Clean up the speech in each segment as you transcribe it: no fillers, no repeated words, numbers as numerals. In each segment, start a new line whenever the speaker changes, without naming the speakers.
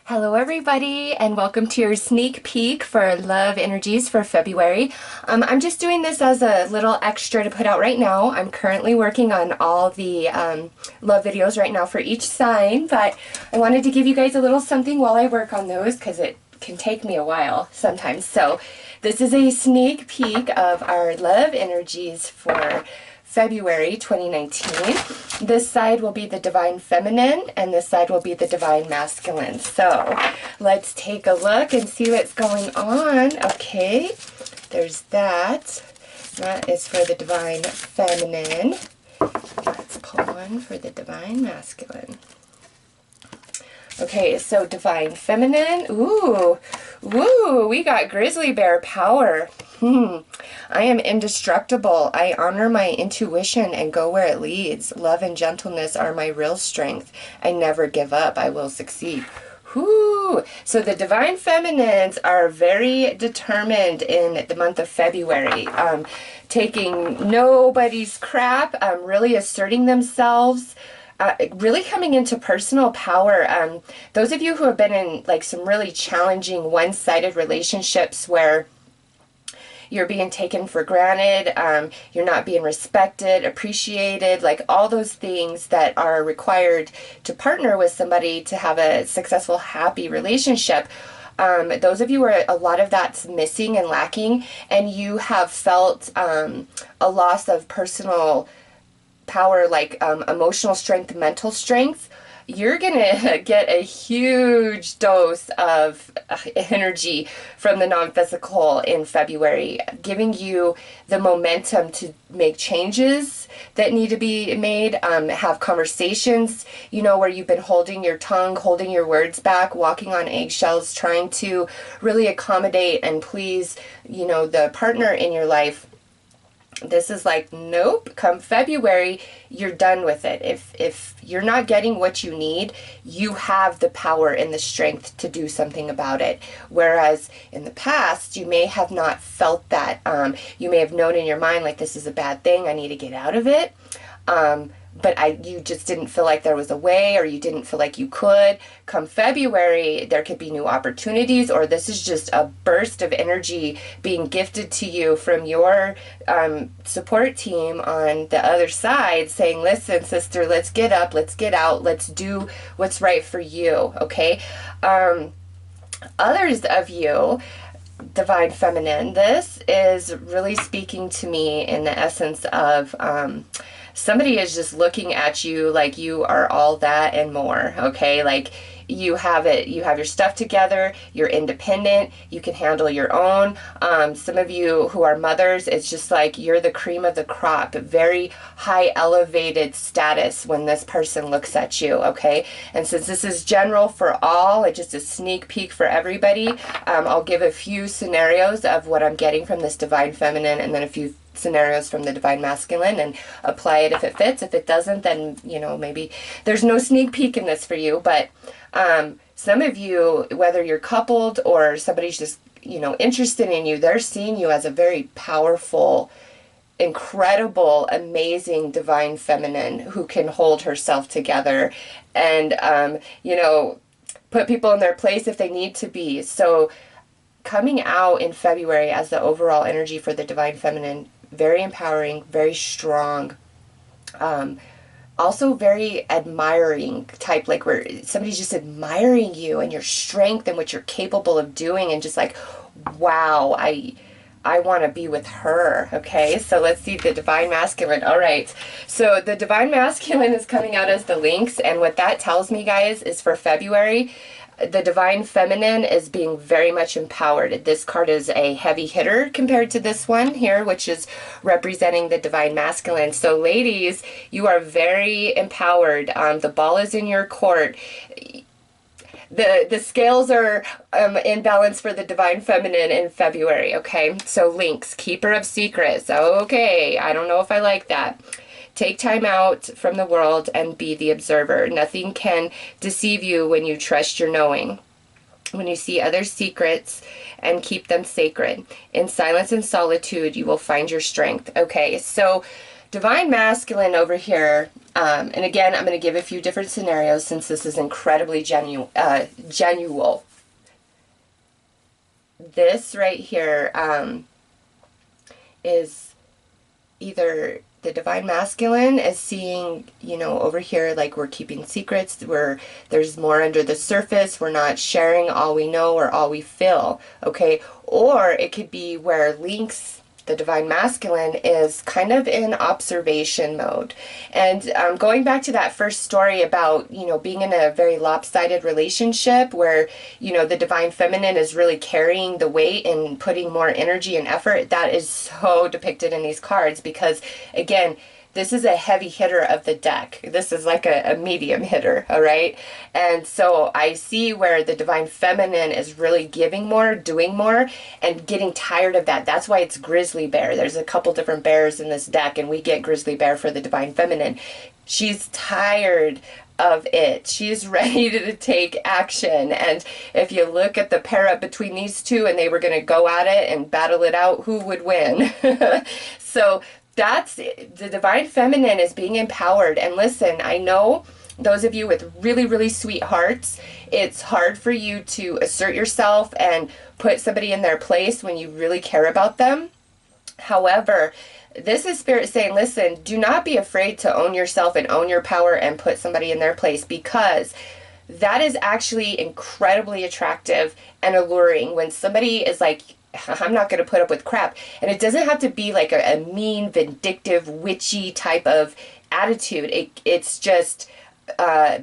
Hello everybody, and welcome to your sneak peek for love energies for February. I'm just doing this as a little extra to put out right now. I'm currently working on all the love videos right now for each sign, but I wanted to give you guys a little something while I work on those because it can take me a while sometimes. So this is a sneak peek of our love energies for February 2019. This side will be the Divine Feminine and this side will be the Divine Masculine. So let's take a look and see what's going on. Okay, there's that. That is for the Divine Feminine. Let's pull one for the Divine Masculine. Okay, so Divine Feminine. Ooh, we got Grizzly Bear power. I am indestructible. I honor my intuition and go where it leads. Love and gentleness are my real strength. I never give up. I will succeed. Whoo! So the Divine Feminines are very determined in the month of February. Taking nobody's crap, really asserting themselves. Really coming into personal power. Those of you who have been in like some really challenging one-sided relationships where you're being taken for granted, you're not being respected, appreciated, like all those things that are required to partner with somebody to have a successful, happy relationship. Those of you where a lot of that's missing and lacking, and you have felt a loss of personal power, like emotional strength, mental strength, you're gonna get a huge dose of energy from the non-physical in February, giving you the momentum to make changes that need to be made, have conversations, you know, where you've been holding your tongue, holding your words back, walking on eggshells, trying to really accommodate and please, you know, the partner in your life. This is like, nope, come February, you're done with it. If you're not getting what you need, you have the power and the strength to do something about it. Whereas in the past, you may have not felt that. You may have known in your mind, like, this is a bad thing, I need to get out of it. But you just didn't feel like there was a way, or you didn't feel like you could. Come February, there could be new opportunities, or this is just a burst of energy being gifted to you from your support team on the other side saying, listen, sister, let's get up, let's get out, let's do what's right for you, okay? Others of you, Divine Feminine, this is really speaking to me in the essence of somebody is just looking at you like you are all that and more, okay? Like you have it, you have your stuff together, you're independent, you can handle your own. Some of you who are mothers, it's just like you're the cream of the crop, very high elevated status when this person looks at you, okay? And since this is general for all, it's just a sneak peek for everybody, I'll give a few scenarios of what I'm getting from this Divine Feminine and then a few scenarios from the Divine Masculine and apply it if it fits. If it doesn't, then, you know, maybe there's no sneak peek in this for you. But some of you, whether you're coupled or somebody's just, you know, interested in you, they're seeing you as a very powerful, incredible, amazing Divine Feminine who can hold herself together and, you know, put people in their place if they need to be. So coming out in February as the overall energy for the Divine Feminine, very empowering, very strong, also very admiring type, like where somebody's just admiring you and your strength and what you're capable of doing and just like, wow, I want to be with her, okay? So let's see the Divine Masculine. All right, so the Divine Masculine is coming out as the Lynx, and what that tells me, guys, is for February, the Divine Feminine is being very much empowered. This card is a heavy hitter compared to this one here, which is representing the Divine Masculine. So ladies, you are very empowered. The ball is in your court. The scales are in balance for the Divine Feminine in February, okay? So Lynx, keeper of secrets. Okay, I don't know if I like that. Take time out from the world and be the observer. Nothing can deceive you when you trust your knowing. When you see others' secrets and keep them sacred. In silence and solitude, you will find your strength. Okay, so Divine Masculine over here, and again, I'm going to give a few different scenarios since this is incredibly genuine. This right here is either the Divine Masculine is seeing, you know, over here, like we're keeping secrets, there's more under the surface, we're not sharing all we know or all we feel, okay? Or it could be where Lynx, the Divine Masculine, is kind of in observation mode. And going back to that first story about, you know, being in a very lopsided relationship where, you know, the Divine Feminine is really carrying the weight and putting more energy and effort, that is so depicted in these cards because, again, this is a heavy hitter of the deck. This is like a medium hitter, all right? And so I see where the Divine Feminine is really giving more, doing more, and getting tired of that. That's why it's Grizzly Bear. There's a couple different bears in this deck, and we get Grizzly Bear for the Divine Feminine. She's tired of it. She's ready to take action. And if you look at the pair up between these two and they were going to go at it and battle it out, who would win? So that's the Divine Feminine is being empowered. And listen, I know those of you with really, really sweet hearts, it's hard for you to assert yourself and put somebody in their place when you really care about them. However, this is Spirit saying, listen, do not be afraid to own yourself and own your power and put somebody in their place, because that is actually incredibly attractive and alluring when somebody is like, I'm not going to put up with crap. And it doesn't have to be like a mean, vindictive, witchy type of attitude. It's just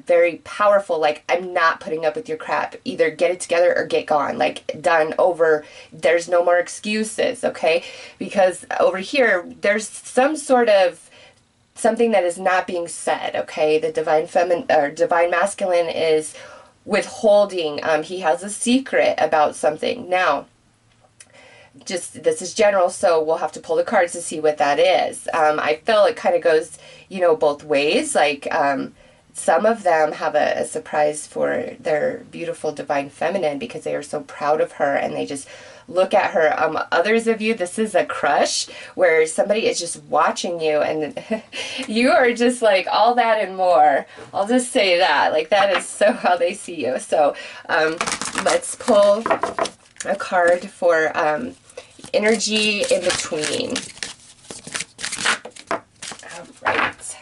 very powerful. Like, I'm not putting up with your crap. Either get it together or get gone. Like, done, over. There's no more excuses, okay? Because over here, there's some sort of something that is not being said, okay? The Divine Feminine or Divine Masculine is withholding. He has a secret about something. Now, just this is general, so we'll have to pull the cards to see what that is. I feel it kind of goes, you know, both ways. Like some of them have a surprise for their beautiful Divine Feminine because they are so proud of her and they just look at her. Others of you, this is a crush where somebody is just watching you and you are just like all that and more. I'll just say that. Like, that is so how they see you. So let's pull a card for energy in between. All right.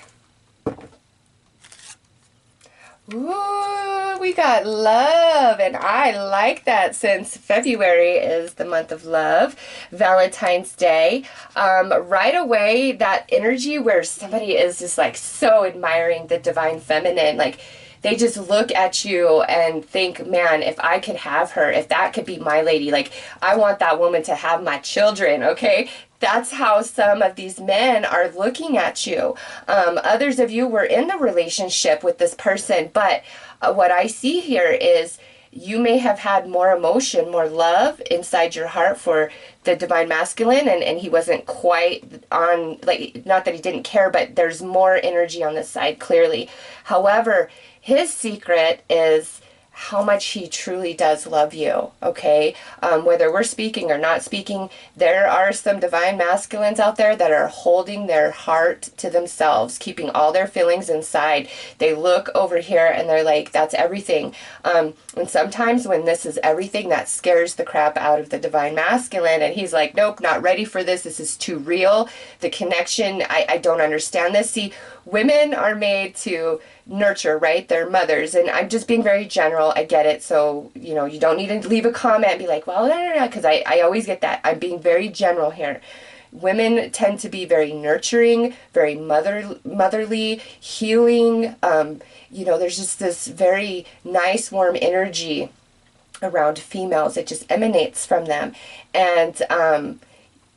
Ooh, we got love, and I like that since February is the month of love, Valentine's Day. Right away, that energy where somebody is just like so admiring the Divine Feminine, like they just look at you and think, man, if I could have her, if that could be my lady, like, I want that woman to have my children, okay? That's how some of these men are looking at you. Others of you were in the relationship with this person, but what I see here is you may have had more emotion, more love inside your heart for the Divine Masculine, and he wasn't quite on, like, not that he didn't care, but there's more energy on this side, clearly. However, his secret is how much he truly does love you, okay? Whether we're speaking or not speaking, there are some Divine Masculines out there that are holding their heart to themselves, keeping all their feelings inside. They look over here and they're like, that's everything. And sometimes when this is everything, that scares the crap out of the Divine Masculine, and he's like, nope, not ready for this. This is too real. The connection, I don't understand this. See, women are made to nurture, right? They're mothers, and I'm just being very general. I get it. So, you know, you don't need to leave a comment and be like, well, no, because I always get that. I'm being very general here. Women tend to be very nurturing, very motherly, healing. You know, there's just this very nice, warm energy around females. It just emanates from them. And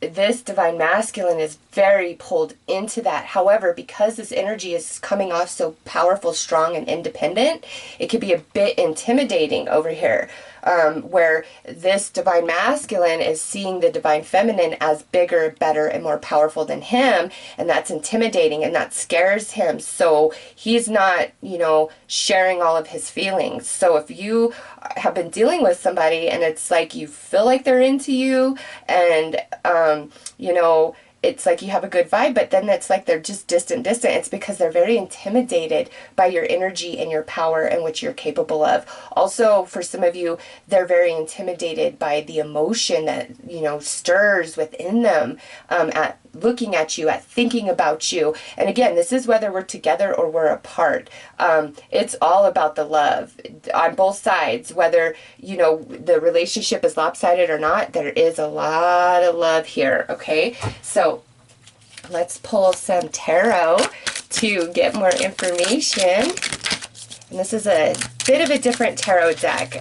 this Divine Masculine is very pulled into that. However, because this energy is coming off so powerful, strong, and independent, it could be a bit intimidating over here, where this Divine Masculine is seeing the Divine Feminine as bigger, better, and more powerful than him, and that's intimidating, and that scares him. So he's not, you know, sharing all of his feelings. So if you have been dealing with somebody and it's like you feel like they're into you, and you know, it's like you have a good vibe, but then it's like they're just distant. It's because they're very intimidated by your energy and your power and what you're capable of. Also, for some of you, they're very intimidated by the emotion that, you know, stirs within them at looking at you, at thinking about you. And again, this is whether we're together or we're apart. It's all about the love on both sides. Whether, you know, the relationship is lopsided or not, there is a lot of love here, okay? So let's pull some tarot to get more information. And this is a bit of a different tarot deck.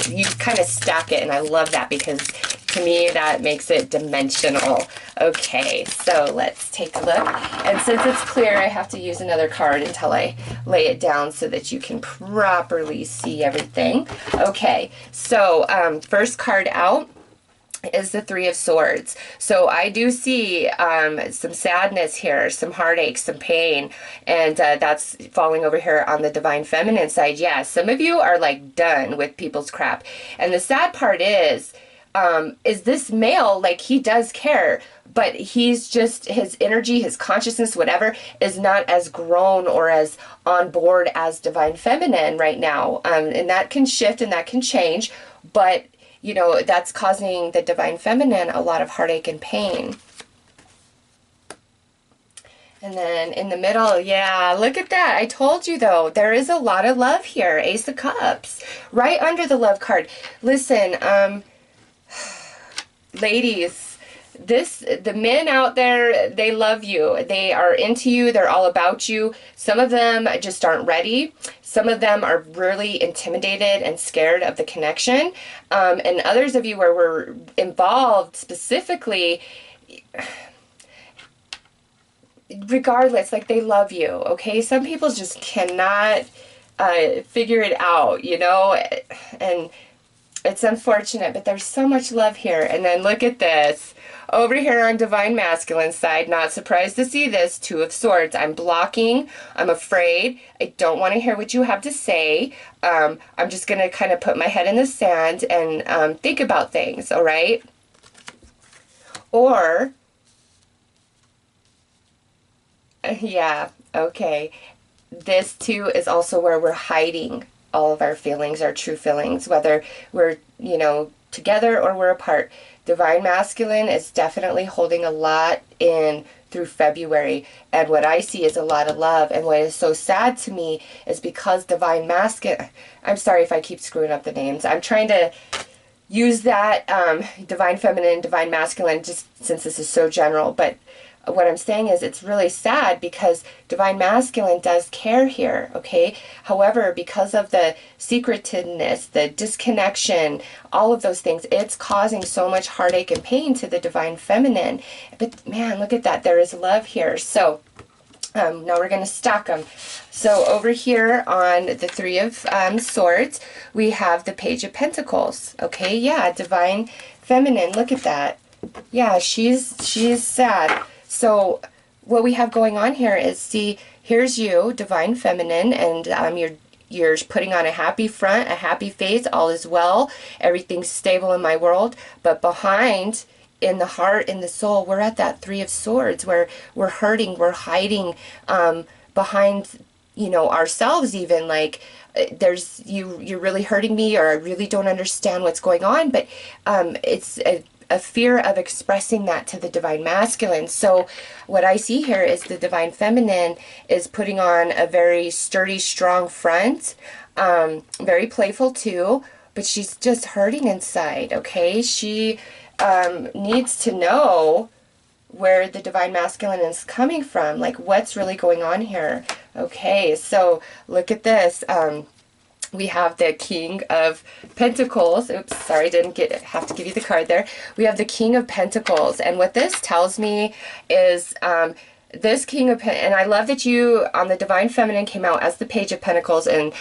You kind of stack it, and I love that because to me that makes it dimensional. Okay, so let's take a look. And since it's clear, I have to use another card until I lay it down so that you can properly see everything. Okay, so first card out is the Three of Swords. So I do see some sadness here, some heartache, some pain, and that's falling over here on the Divine Feminine side. Yeah, some of you are like done with people's crap. And the sad part is this male, like, he does care, but he's just, his energy, his consciousness, whatever, is not as grown or as on board as Divine Feminine right now. And that can shift and that can change, but you know, that's causing the Divine Feminine a lot of heartache and pain. And then in the middle, yeah, look at that. I told you, though, there is a lot of love here. Ace of Cups, right under the love card. Listen, ladies, the men out there, they love you. They are into you. They're all about you. Some of them just aren't ready. Some of them are really intimidated and scared of the connection. And others of you where we're involved specifically, regardless, like, they love you, okay? Some people just cannot figure it out, you know? And it's unfortunate, but there's so much love here. And then look at this. Over here on Divine Masculine side, not surprised to see this, Two of Swords. I'm blocking. I'm afraid. I don't want to hear what you have to say. I'm just going to kind of put my head in the sand and think about things, all right? Or, yeah, okay. This, too, is also where we're hiding all of our feelings, our true feelings, whether we're, you know, together or we're apart. Divine Masculine is definitely holding a lot in through February, and what I see is a lot of love. And what is so sad to me is because Divine Masculine, I'm sorry if I keep screwing up the names, I'm trying to use that Divine Feminine, Divine Masculine, just since this is so general, but what I'm saying is it's really sad because Divine Masculine does care here, okay? However, because of the secretiveness, the disconnection, all of those things, it's causing so much heartache and pain to the Divine Feminine. But man, look at that. There is love here. So now we're going to stack them. So over here on the Three of Swords, we have the Page of Pentacles, okay? Yeah, Divine Feminine. Look at that. Yeah, she's sad. So what we have going on here is, see, here's you, Divine Feminine, and you're putting on a happy front, a happy face, all is well, everything's stable in my world. But behind, in the heart, in the soul, we're at that Three of Swords where we're hurting, we're hiding behind, you know, ourselves even, like, there's, you're really hurting me, or I really don't understand what's going on, but it's a fear of expressing that to the Divine Masculine. So what I see here is the Divine Feminine is putting on a very sturdy, strong front, very playful too, but she's just hurting inside, okay? She needs to know where the Divine Masculine is coming from, like what's really going on here. Okay, so look at this. We have the King of Pentacles. Oops, sorry, didn't have to give you the card there. We have the King of Pentacles, and what this tells me is this King of Pentacles, and I love that you on the Divine Feminine came out as the Page of Pentacles, and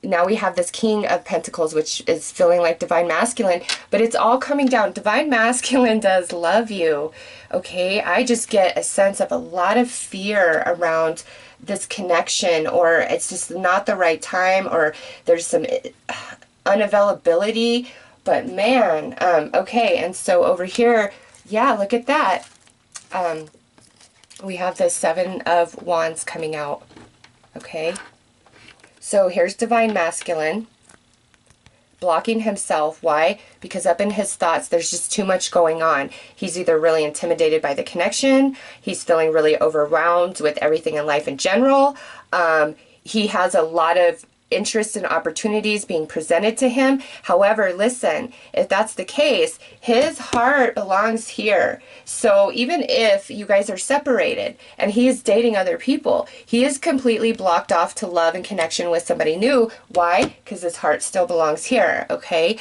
now we have this King of Pentacles, which is feeling like Divine Masculine, but it's all coming down. Divine Masculine does love you, okay? I just get a sense of a lot of fear around this connection, or it's just not the right time, or there's some unavailability. But man, okay, and so over here, yeah, look at that. we have the Seven of Wands coming out, okay? So here's Divine Masculine blocking himself. Why? Because up in his thoughts, there's just too much going on. He's either really intimidated by the connection, he's feeling really overwhelmed with everything in life in general. He has a lot of interest and opportunities being presented to him. However, listen, if that's the case, his heart belongs here. So even if you guys are separated and he is dating other people, he is completely blocked off to love and connection with somebody new. Why? Because his heart still belongs here, okay?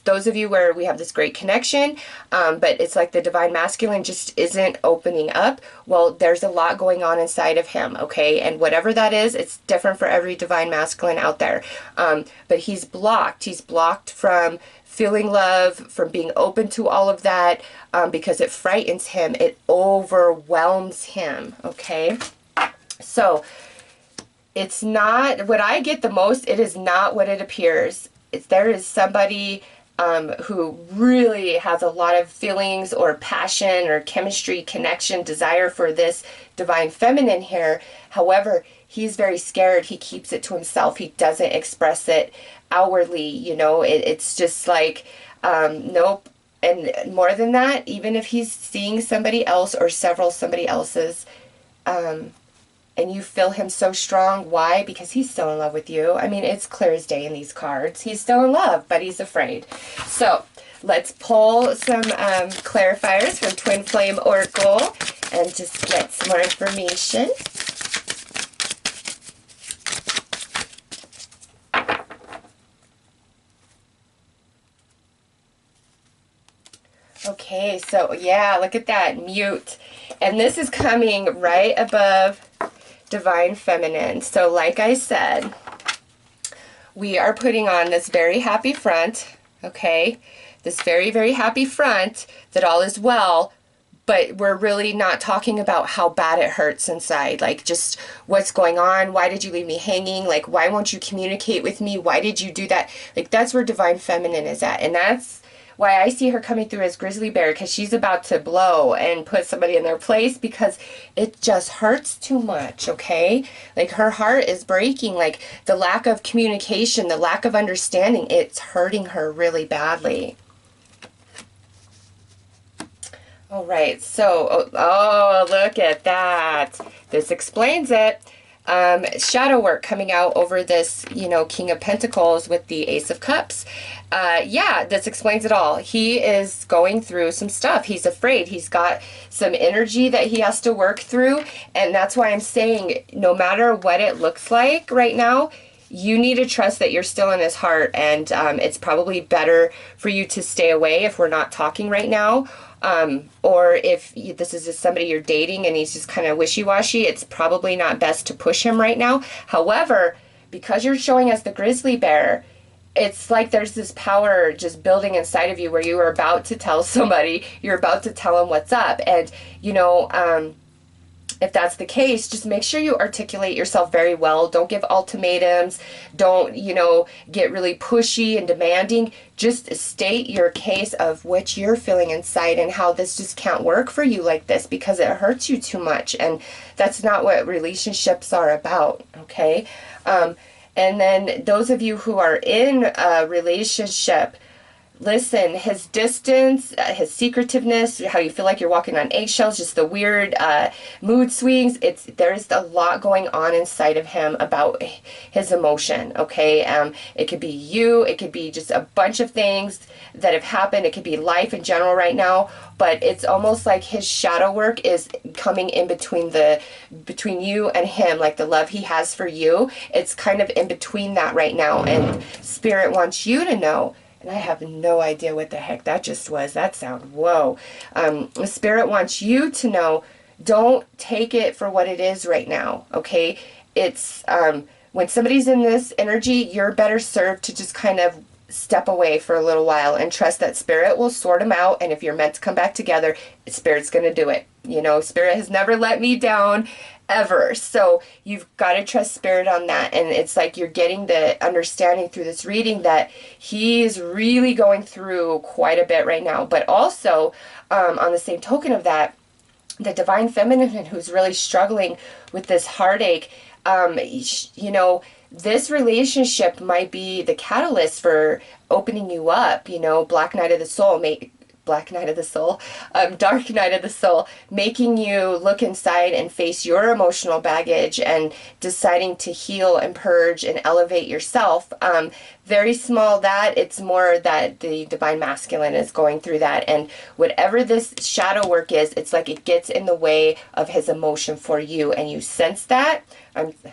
Those of you where we have this great connection, but it's like the Divine Masculine just isn't opening up, well, there's a lot going on inside of him, okay? And whatever that is, it's different for every Divine Masculine out there. But he's blocked. He's blocked from feeling love, from being open to all of that, because it frightens him. It overwhelms him, okay? So it's not, what I get the most, it is not what it appears. There is somebody who really has a lot of feelings or passion or chemistry, connection, desire for this Divine Feminine here. However, he's very scared. He keeps it to himself. He doesn't express it outwardly, you know. It's just like, nope. And more than that, even if he's seeing somebody else or several somebody else's, and you feel him so strong, why? Because he's still in love with you. I mean, it's clear as day in these cards. He's still in love, but he's afraid. So let's pull some clarifiers from Twin Flame Oracle and just get some more information. Okay, so yeah, look at that, mute. And this is coming right above Divine Feminine. So like I said, we are putting on this very happy front, okay? This very, very happy front that all is well, but we're really not talking about how bad it hurts inside. Like, just what's going on? Why did you leave me hanging? Like, why won't you communicate with me? Why did you do that? Like, that's where Divine Feminine is at. And that's why I see her coming through as Grizzly Bear, because she's about to blow and put somebody in their place because it just hurts too much, okay? Like, her heart is breaking. Like, the lack of communication, the lack of understanding, it's hurting her really badly. All right, so, oh, look at that. This explains it. Shadow work coming out over this, you know, King of Pentacles with the Ace of Cups. Yeah, this explains it all. He is going through some stuff. He's afraid. He's got some energy that he has to work through. And that's why I'm saying, no matter what it looks like right now, you need to trust that you're still in his heart. And it's probably better for you to stay away if we're not talking right now. Or if this is just somebody you're dating and he's just kind of wishy-washy, it's probably not best to push him right now. However, because you're showing us the Grizzly Bear, it's like there's this power just building inside of you where you are about to tell somebody, you're about to tell them what's up. And, you know, if that's the case, just make sure you articulate yourself very well. Don't give ultimatums. Don't, you know, get really pushy and demanding. Just state your case of what you're feeling inside and how this just can't work for you like this because it hurts you too much. And that's not what relationships are about, okay? And then those of you who are in a relationship, listen, his distance, his secretiveness, how you feel like you're walking on eggshells, just the weird mood swings, there's a lot going on inside of him about his emotion, okay? It could be you, it could be just a bunch of things that have happened, it could be life in general right now, but it's almost like his shadow work is coming in between you and him, like the love he has for you. It's kind of in between that right now, and Spirit wants you to know. And I have no idea what the heck that just was. That sound, whoa. Spirit wants you to know, don't take it for what it is right now, okay? It's, when somebody's in this energy, you're better served to just kind of step away for a little while and trust that Spirit will sort them out. And if you're meant to come back together, Spirit's going to do it. You know, Spirit has never let me down, ever. So you've got to trust Spirit on that. And it's like you're getting the understanding through this reading that he's really going through quite a bit right now. But also, on the same token of that, the divine feminine who's really struggling with this heartache, you know, this relationship might be the catalyst for opening you up, you know, Black Night of the Soul, Black Night of the Soul, Dark Night of the Soul, making you look inside and face your emotional baggage and deciding to heal and purge and elevate yourself. Very small that, it's more that the divine masculine is going through that. And whatever this shadow work is, it's like it gets in the way of his emotion for you. And you sense that.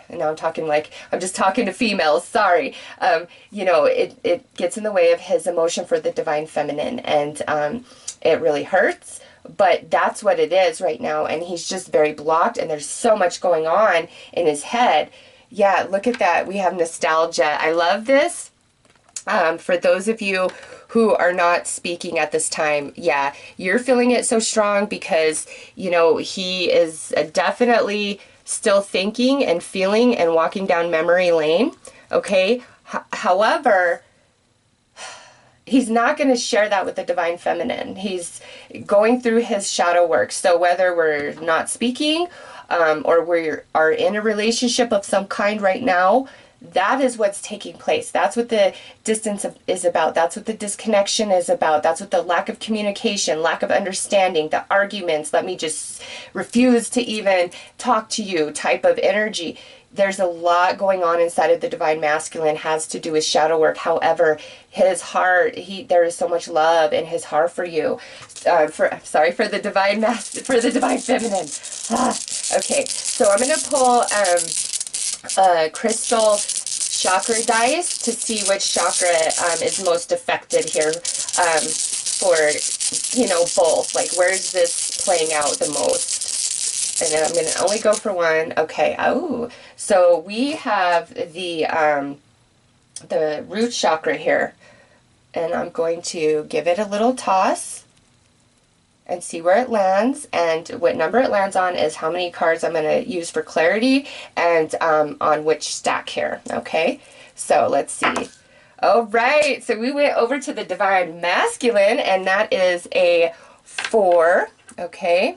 Now I'm talking like, I'm just talking to females, sorry. You know, it gets in the way of his emotion for the divine feminine. And it really hurts. But that's what it is right now. And he's just very blocked. And there's so much going on in his head. Yeah, look at that. We have nostalgia. I love this. For those of you who are not speaking at this time, yeah, you're feeling it so strong because, you know, he is definitely still thinking and feeling and walking down memory lane, okay? However, he's not going to share that with the divine feminine. He's going through his shadow work. So whether we're not speaking or we are in a relationship of some kind right now, that is what's taking place. That's what the distance is about. That's what the disconnection is about. That's what the lack of communication, lack of understanding, the arguments, let me just refuse to even talk to you type of energy. There's a lot going on inside of the divine masculine, has to do with shadow work. However, his heart, there is so much love in his heart for you. For the divine feminine. Okay, so I'm going to pull crystal chakra dice to see which chakra is most affected here for, you know, both. Like, where's this playing out the most? And then I'm going to only go for one. Okay. Oh, so we have the root chakra here. And I'm going to give it a little toss and see where it lands, and what number it lands on is how many cards I'm going to use for clarity and on which stack here. Okay, so let's see. All right, so we went over to the divine masculine, and that is a 4. Okay,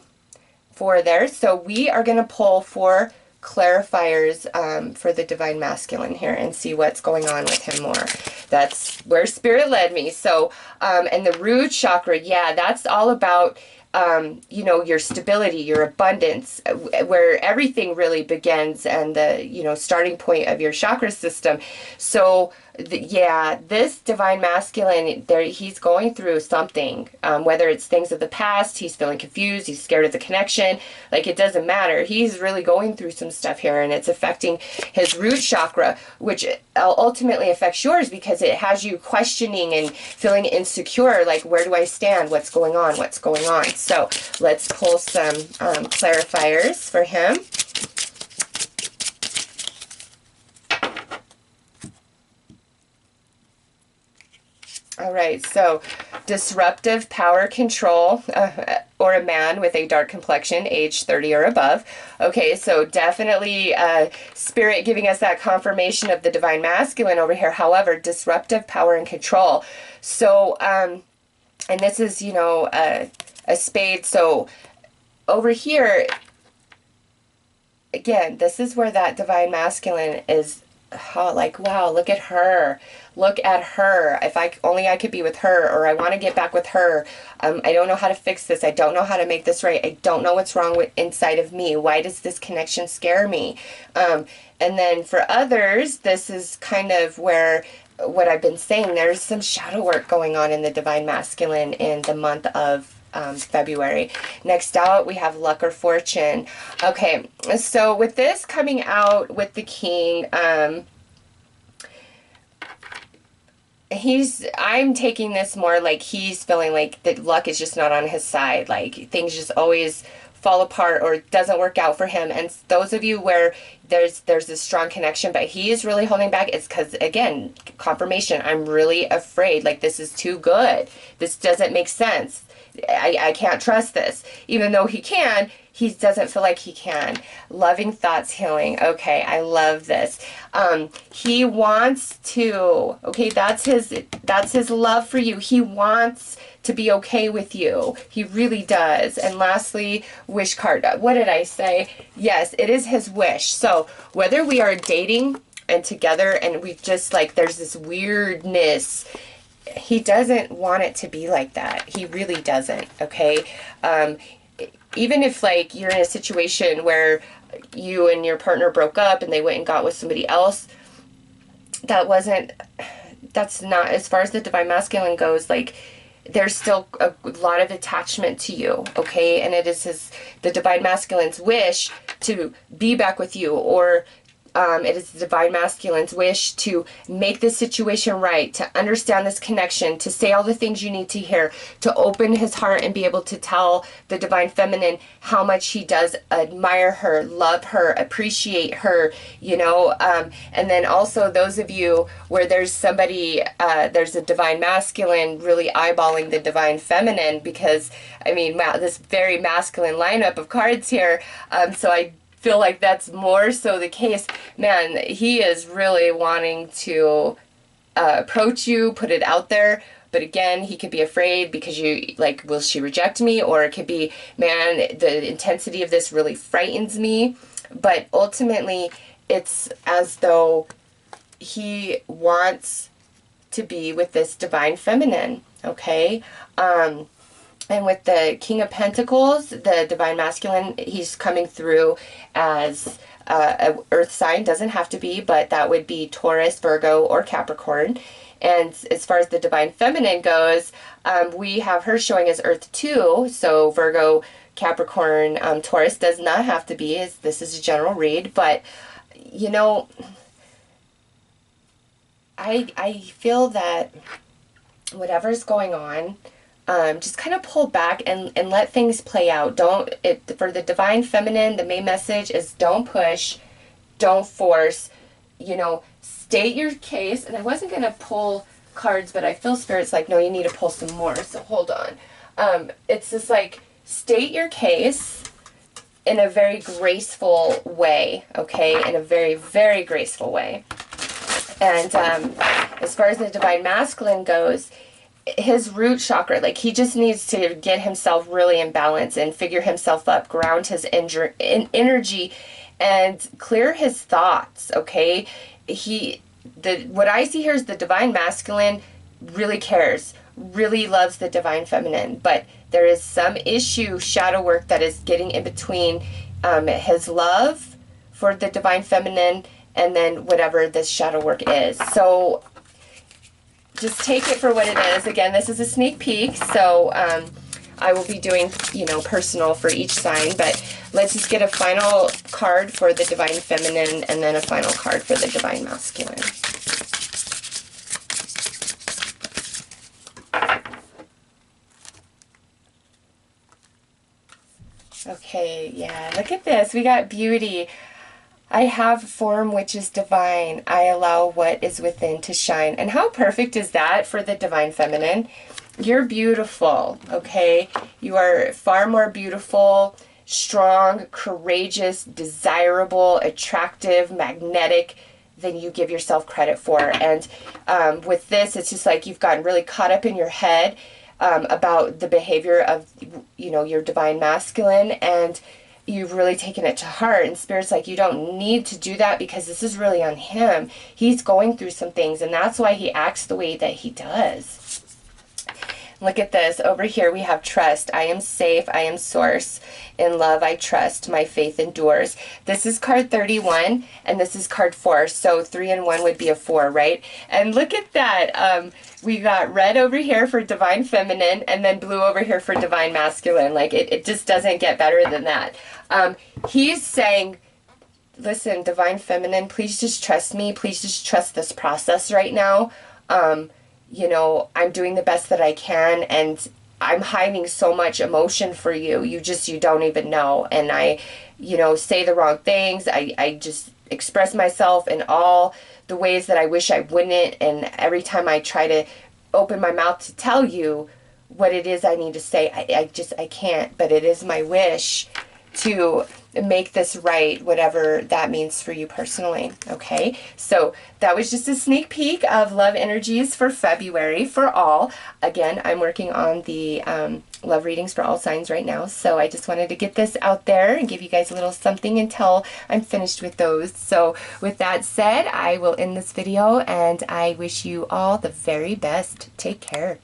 4 there. So we are going to pull 4 clarifiers for the divine masculine here and see what's going on with him more. That's where spirit led me. So and the root chakra, yeah, that's all about you know, your stability, your abundance, where everything really begins, and the, you know, starting point of your chakra system. So yeah, this divine masculine, he's going through something, whether it's things of the past, he's feeling confused, he's scared of the connection, like, it doesn't matter. He's really going through some stuff here, and it's affecting his root chakra, which ultimately affects yours because it has you questioning and feeling insecure, like, where do I stand? What's going on? What's going on? So let's pull some clarifiers for him. All right, so disruptive power control, or a man with a dark complexion, age 30 or above. Okay, so definitely spirit giving us that confirmation of the divine masculine over here. However, disruptive power and control. So, and this is, you know, a spade. So over here, again, this is where that divine masculine is. Oh, like, wow, look at her. Look at her. If I could be with her, or I want to get back with her. I don't know how to fix this. I don't know how to make this right. I don't know what's wrong with inside of me. Why does this connection scare me? And then for others, this is kind of where what I've been saying, there's some shadow work going on in the divine masculine in the month of February. Next out, we have luck or fortune. Okay, so with this coming out with the king, I'm taking this more like he's feeling like that luck is just not on his side. Like, things just always fall apart or doesn't work out for him. And those of you where there's this strong connection, but he is really holding back, it's because, again, confirmation, I'm really afraid. Like, this is too good. This doesn't make sense. I can't trust this. Even though he can, he doesn't feel like he can. Loving thoughts healing. Okay, I love this. He wants to, okay, that's his love for you. He wants to be okay with you. He really does. And lastly, wish card. What did I say? Yes, it is his wish. So whether we are dating and together and we just like, there's this weirdness, he doesn't want it to be like that. He really doesn't, okay? Even if like you're in a situation where you and your partner broke up and they went and got with somebody else, that's not, as far as the divine masculine goes, like there's still a lot of attachment to you, okay? And it is the divine masculine's wish to be back with you, or it is the divine masculine's wish to make this situation right, to understand this connection, to say all the things you need to hear, to open his heart and be able to tell the divine feminine how much he does admire her, love her, appreciate her, you know. And then also those of you where there's somebody, there's a divine masculine really eyeballing the divine feminine, because, I mean, this very masculine lineup of cards here. So I feel like that's more so the case. Man, he is really wanting to approach you, put it out there. But again, he could be afraid because you, like, will she reject me? Or it could be, man, the intensity of this really frightens me. But ultimately, it's as though he wants to be with this divine feminine, okay? And with the King of Pentacles, the divine masculine, he's coming through as a earth sign. Doesn't have to be, but that would be Taurus, Virgo, or Capricorn. And as far as the divine feminine goes, we have her showing as earth too. So Virgo, Capricorn, Taurus does not have to be. This is a general read. But, you know, I feel that whatever's going on, just kind of pull back and let things play out. For the divine feminine, the main message is don't push, don't force, you know, state your case. And I wasn't going to pull cards, but I feel Spirit's like, no, you need to pull some more. So hold on. It's just like, state your case in a very graceful way, okay? In a very, very graceful way. And as far as the divine masculine goes, his root chakra, like he just needs to get himself really in balance and figure himself up, ground his energy, and clear his thoughts, okay? What I see here is the divine masculine really cares, really loves the divine feminine, but there is some issue, shadow work, that is getting in between his love for the divine feminine and then whatever this shadow work is. So just take it for what it is. Again, this is a sneak peek, so I will be doing, you know, personal for each sign, but let's just get a final card for the divine feminine and then a final card for the divine masculine. Okay, yeah, look at this. We got beauty. I have form which is divine. I allow what is within to shine. And how perfect is that for the divine feminine? You're beautiful, okay? You are far more beautiful, strong, courageous, desirable, attractive, magnetic than you give yourself credit for. And with this, it's just like you've gotten really caught up in your head about the behavior of, you know, your divine masculine, and you've really taken it to heart. And Spirit's like, you don't need to do that because this is really on him. He's going through some things, and that's why he acts the way that he does. Look at this. Over here we have trust. I am safe. I am source. In love I trust. My faith endures. This is card 31, and this is card 4. So 3 and 1 would be a 4, right? And look at that. We got red over here for divine feminine, and then blue over here for divine masculine. Like, it just doesn't get better than that. He's saying, listen, divine feminine, please just trust me. Please just trust this process right now. You know, I'm doing the best that I can, and I'm hiding so much emotion for you. You don't even know. And I, you know, say the wrong things. I just express myself in all the ways that I wish I wouldn't. And every time I try to open my mouth to tell you what it is I need to say. I can't, but it is my wish to make this right, whatever that means for you personally. Okay, so that was just a sneak peek of love energies for February for all. Again, I'm working on the love readings for all signs right now, so I just wanted to get this out there and give you guys a little something until I'm finished with those. So with that said, I will end this video, and I wish you all the very best. Take care.